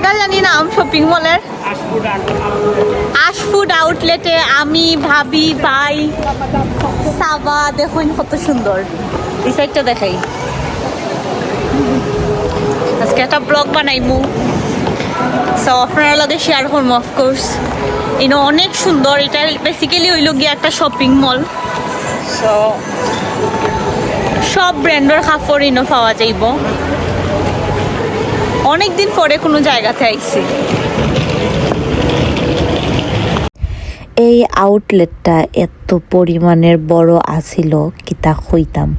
কিতা জানি নাম শপিং মলের, আশফুড আউটলেটে আমি ভাবি ভাই সাবা দেখুন কত সুন্দর। এই সাইডটা দেখাই, আজকে একটা ব্লগ বানাইমু, সো আপনারা লগে শেয়ার করবো অফকোর্স। ইনো অনেক সুন্দর, এটা বেসিক্যালি হইল গিয়ে একটা শপিং মল। সো সব ব্র্যান্ডের কাপড় ইনো পাওয়া যাইব। অনেকদিন পরে কোনো জায়গাতে আইছি। এই আউটলেটটা এত পরিমাণের বড় আছিল কিতা কইতাম,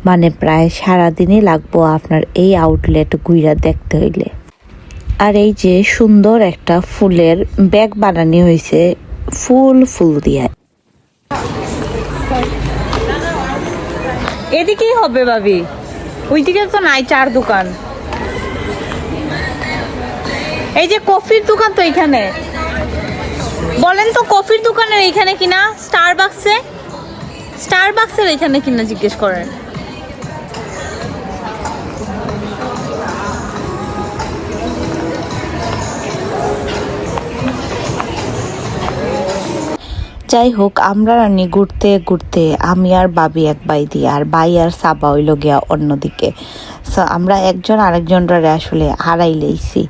মানে প্রায় সারাদিনই লাগবো আপনার এই আউটলেট ঘুরা দেখতে হইলে। আর এই যে সুন্দর একটা ফুলের ব্যাগ বানানো হয়েছে ফুল দিয়ে। এদিকেই হবে ভাবি, ওইদিকে তো নাই চার দোকান। এই যে কফির দোকান তো এইখানে, বলেন তো কফির দোকানের এইখানে কিনা স্টারবাক্সের এইখানে কিনা জিজ্ঞেস করেন। যাই হোক, আমরা রানি ঘুরতে ঘুরতে আমি আর বাবি এক বাই দিয়ে আর বাই আর সাবা হইল গিয়া অন্যদিকে। সো আমরা একজন আরেকজনরা আসলে হারাই লইছি,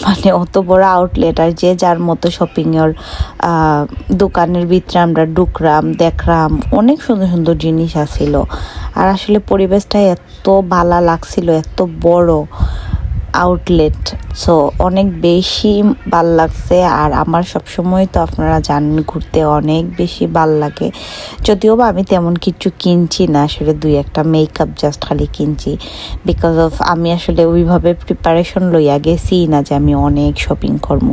মানে অত বড় আউটলেট আর যে যার মতো শপিংয়ের দোকানের ভিতরে আমরা ঢুকলাম, দেখলাম অনেক সুন্দর সুন্দর জিনিস আছিল। আর আসলে পরিবেশটা এত ভালো লাগছিল, এত বড় আউটলেট, সো অনেক বেশি ভাল লাগছে। আর আমার সবসময় তো আপনারা জানেন ঘুরতে অনেক বেশি ভাল লাগে, যদিও বা আমি তেমন কিছু কিনছি না, আসলে দুই একটা মেকআপ জাস্ট খালি কিনছি, বিকজ অফ আমি আসলে ওইভাবে প্রিপারেশন লইয়া গেছি না যে আমি অনেক শপিং করবো,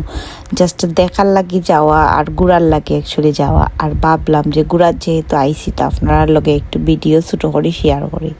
জাস্ট দেখার লাগি যাওয়া আর ঘুরার লাগে অ্যাকচুয়ালি যাওয়া। আর ভাবলাম যে ঘুরার যেহেতু আইসি, তো আপনারা লগে একটু ভিডিও ছোটো করে শেয়ার করি।